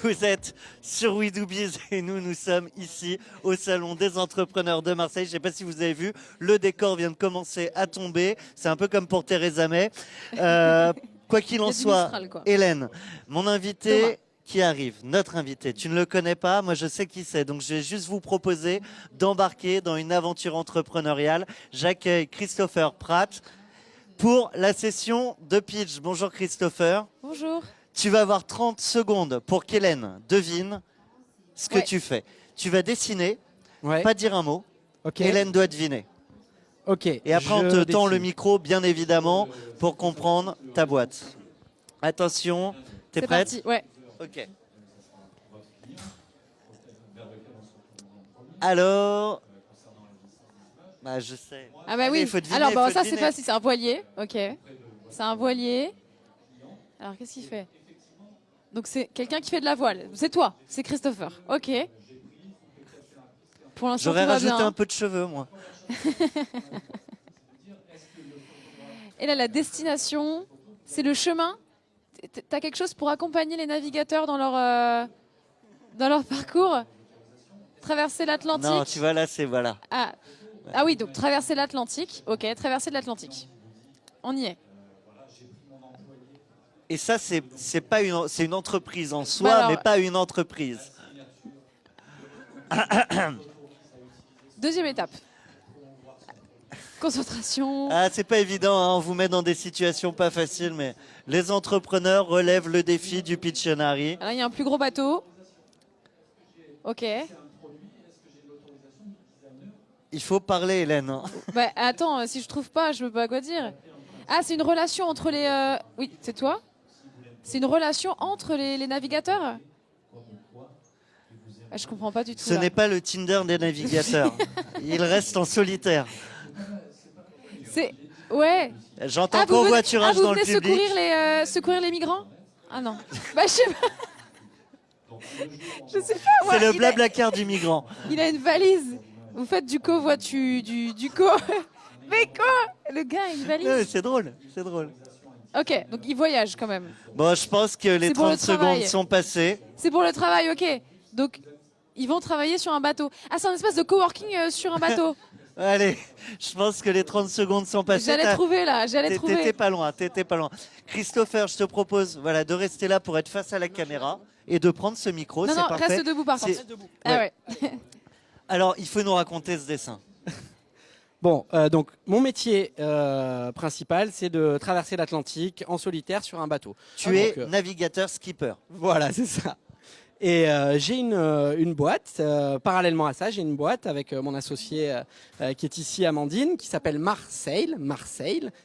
Vous êtes sur We Do Biz et nous sommes ici au Salon des entrepreneurs de Marseille. Je ne sais pas si vous avez vu, le décor vient de commencer à tomber. C'est un peu comme pour Theresa May. Quoi qu'il en soit, Mistral, quoi. Hélène, mon invité Thomas. qui arrive, notre invité, tu ne le connais pas, moi je sais qui c'est. Donc je vais juste vous proposer d'embarquer dans une aventure entrepreneuriale. J'accueille Christopher Pratt pour la session de pitch. Bonjour Christopher. Bonjour. Tu vas avoir 30 secondes pour qu'Hélène devine ce que tu fais. Tu vas dessiner, pas dire un mot. Okay. Hélène doit deviner. Ok. Et après, on te tend le micro, bien évidemment, pour comprendre ta boîte. Attention, t'es prête? Parti. Ouais. Ok. Alors, bah je sais. Ah bah Allez, oui. faut deviner, Alors bah, faut ça c'est deviner. facile, c'est un voilier. Ok. C'est un voilier. Alors qu'est-ce qu'il fait? Donc c'est quelqu'un qui fait de la voile. C'est toi, c'est Christopher. Ok. Pour l'instant, J'aurais tout va rajouté bien. un peu de cheveux, moi. Et là, la destination, c'est le chemin. T'as quelque chose pour accompagner les navigateurs dans leur parcours? Traverser l'Atlantique. Non, tu vois là, c'est voilà. Ah oui, donc traverser l'Atlantique. Ok, traverser de l'Atlantique. On y est. Et ça, c'est pas c'est une entreprise en soi, Bah alors, mais pas une entreprise. Deuxième étape. Concentration. Ah, c'est pas évident, hein, on vous met dans des situations pas faciles, mais les entrepreneurs relèvent le défi du Pictionary. Là, il y a un plus gros bateau. Ok. Il faut parler, Hélène. Hein. Bah, attends, si je trouve pas, je peux pas quoi dire. Ah, c'est une relation entre les... Oui, c'est toi? C'est une relation entre les navigateurs? Ah, je comprends pas du tout. Ce n'est pas le Tinder des navigateurs. Il reste en solitaire. C'est... Ouais. J'entends covoiturage dans le vous public. venez secourir les migrants? Ah non. Bah, je sais pas. Je sais pas, moi. C'est le blablacar du migrant. Il a une valise. Vous faites du covoiturage, du co... Mais quoi? Le gars a une valise. C'est drôle, c'est drôle. Ok, donc il voyage quand même. Bon, je pense que les C'est pour 30 le travail. secondes sont passées. C'est pour le travail, ok. Donc, ils vont travailler sur un bateau. Ah, c'est un espèce de coworking sur un bateau. Allez, je pense que les 30 secondes sont passées. J'allais trouver là, j'allais trouver. T'étais pas loin, t'étais pas loin. Christopher, je te propose voilà, de rester là pour être face à la caméra et de prendre ce micro. Non, c'est non, parfait. reste debout par contre. Ah ouais. Alors, il faut nous raconter ce dessin. Bon, donc mon métier principal, c'est de traverser l'Atlantique en solitaire sur un bateau. Tu es navigateur skipper. Voilà, c'est ça. Et j'ai une boîte, parallèlement à ça, j'ai une boîte avec mon associé qui est ici, Amandine, qui s'appelle Marseille,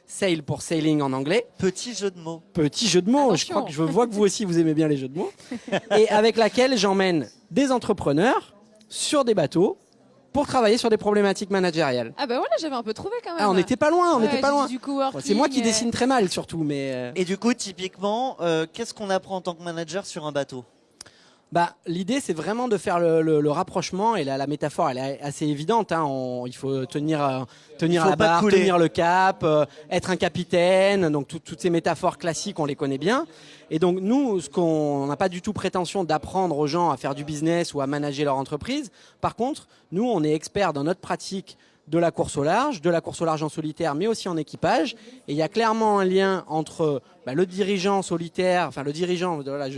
sail pour sailing en anglais. Petit jeu de mots. Petit jeu de mots, Attention. je vois que vous aussi vous aimez bien les jeux de mots. Et avec laquelle j'emmène des entrepreneurs sur des bateaux pour travailler sur des problématiques managériales. Ah bah voilà, j'avais un peu trouvé quand même. Ah, on n'était pas loin, on Ouais, n'était pas j'ai loin. dit du coworking, C'est moi qui dessine très mal surtout, mais... Et du coup, typiquement, qu'est-ce qu'on apprend en tant que manager sur un bateau? Bah, l'idée, c'est vraiment de faire le rapprochement, et la métaphore, elle est assez évidente. Hein. Il faut tenir à la barre, tenir le cap, être un capitaine. Donc, toutes ces métaphores classiques, on les connaît bien. Et donc, nous, on n'a pas du tout prétention d'apprendre aux gens à faire du business ou à manager leur entreprise. Par contre, nous, on est experts dans notre pratique de la course au large en solitaire, mais aussi en équipage. Et il y a clairement un lien entre le dirigeant solitaire, enfin le dirigeant, voilà,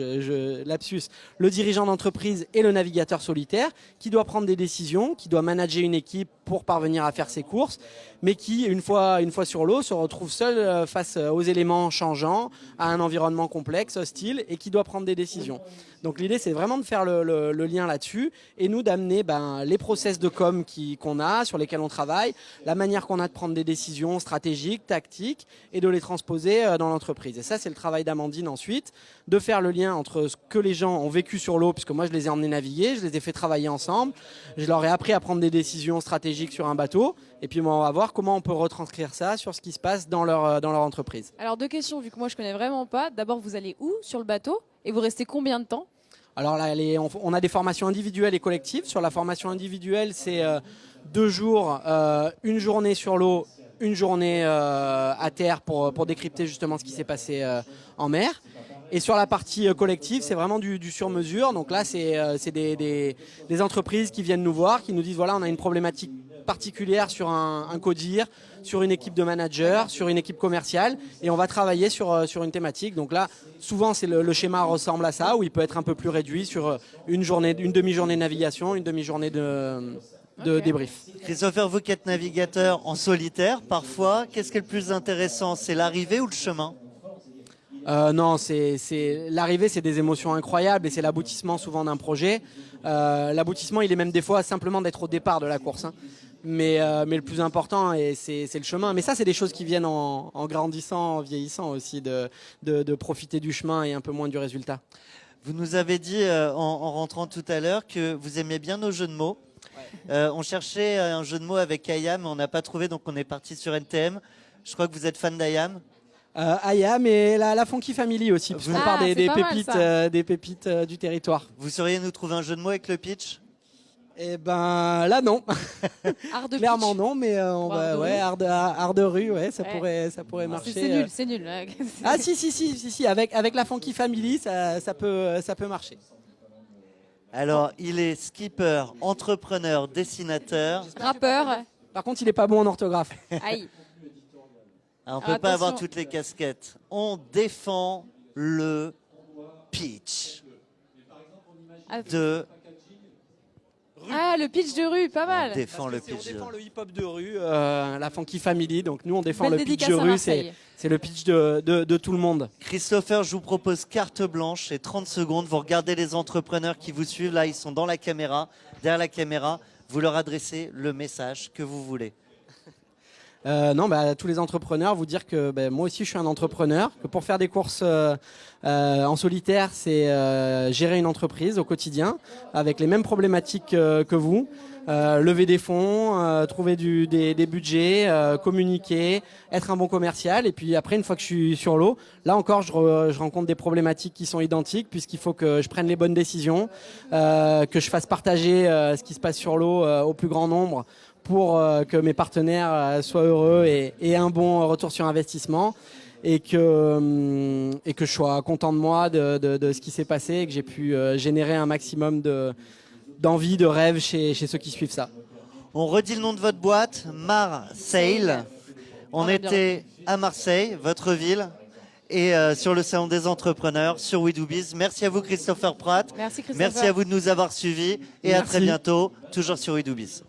lapsus, le dirigeant d'entreprise et le navigateur solitaire, qui doit prendre des décisions, qui doit manager une équipe pour parvenir à faire ses courses, mais qui, une fois sur l'eau, se retrouve seul face aux éléments changeants, à un environnement complexe, hostile, et qui doit prendre des décisions. Donc l'idée, c'est vraiment de faire le lien là-dessus, et nous d'amener les process de com qu'on a, sur lesquels on travaille, la manière qu'on a de prendre des décisions stratégiques, tactiques, et de les transposer dans l'entreprise. Et ça, c'est le travail d'Amandine ensuite, de faire le lien entre ce que les gens ont vécu sur l'eau, puisque moi, je les ai emmenés naviguer, je les ai fait travailler ensemble, je leur ai appris à prendre des décisions stratégiques sur un bateau, et puis on va voir comment on peut retranscrire ça sur ce qui se passe dans leur entreprise. Alors, deux questions, vu que moi, je connais vraiment pas. D'abord, vous allez où sur le bateau? Et vous restez combien de temps? Alors là, on a des formations individuelles et collectives. Sur la formation individuelle, c'est 2 jours, une journée sur l'eau, une journée à terre pour décrypter justement ce qui s'est passé en mer. Et sur la partie collective, c'est vraiment du sur-mesure. Donc là, c'est des entreprises qui viennent nous voir, qui nous disent voilà, on a une problématique particulière sur un codir, sur une équipe de managers, sur une équipe commerciale, et on va travailler sur une thématique. Donc là, souvent, le schéma ressemble à ça, où il peut être un peu plus réduit sur une demi-journée de navigation, une demi-journée de débrief. Christopher, vous qui êtes navigateur en solitaire, parfois, qu'est-ce qui est le plus intéressant? C'est l'arrivée ou le chemin? Non, l'arrivée, c'est des émotions incroyables et c'est l'aboutissement souvent d'un projet. L'aboutissement, il est même des fois simplement d'être au départ de la course. Hein. Mais le plus important, c'est le chemin. Mais ça, c'est des choses qui viennent en grandissant, en vieillissant aussi, de profiter du chemin et un peu moins du résultat. Vous nous avez dit en rentrant tout à l'heure que vous aimiez bien nos jeux de mots. On cherchait un jeu de mots avec Ayam, mais on n'a pas trouvé, donc on est parti sur NTM. Je crois que vous êtes fan d'Ayam. Ayam et la Funky Family aussi, puisqu'on part des pépites du territoire. Vous sauriez nous trouver un jeu de mots avec le pitch? Eh ben là non, clairement non, mais art de rue, ouais, ça pourrait marcher. C'est nul. Ah si, avec la Funky Family, ça peut marcher. Alors, il est skipper, entrepreneur, dessinateur. Rappeur. Par contre, il est pas bon en orthographe. Aïe. Alors, on ne peut pas avoir toutes les casquettes. On défend le pitch de... Ah, le pitch de rue, pas mal. On défend le pitch on défend le hip-hop de rue, la Funky Family. Donc nous, on défend Belle le pitch dédicace de à rue. Marseille. C'est le pitch de tout le monde. Christopher, je vous propose carte blanche et 30 secondes. Vous regardez les entrepreneurs qui vous suivent. Là, ils sont dans la caméra, derrière la caméra. Vous leur adressez le message que vous voulez. À tous les entrepreneurs, vous dire que moi aussi je suis un entrepreneur, que pour faire des courses en solitaire, c'est gérer une entreprise au quotidien avec les mêmes problématiques que vous. Lever des fonds, trouver des budgets, communiquer, être un bon commercial. Et puis après, une fois que je suis sur l'eau, là encore, je rencontre des problématiques qui sont identiques puisqu'il faut que je prenne les bonnes décisions, que je fasse partager ce qui se passe sur l'eau au plus grand nombre pour que mes partenaires soient heureux et aient un bon retour sur investissement et que je sois content de moi, de ce qui s'est passé et que j'ai pu générer un maximum d'envie, de rêve chez ceux qui suivent ça. On redit le nom de votre boîte, Marseille. On était à Marseille, votre ville, et sur le salon des entrepreneurs, sur We Do Biz. Merci à vous, Christopher Pratt. Merci, Christopher. Merci à vous de nous avoir suivis et à très bientôt, toujours sur We Do Biz.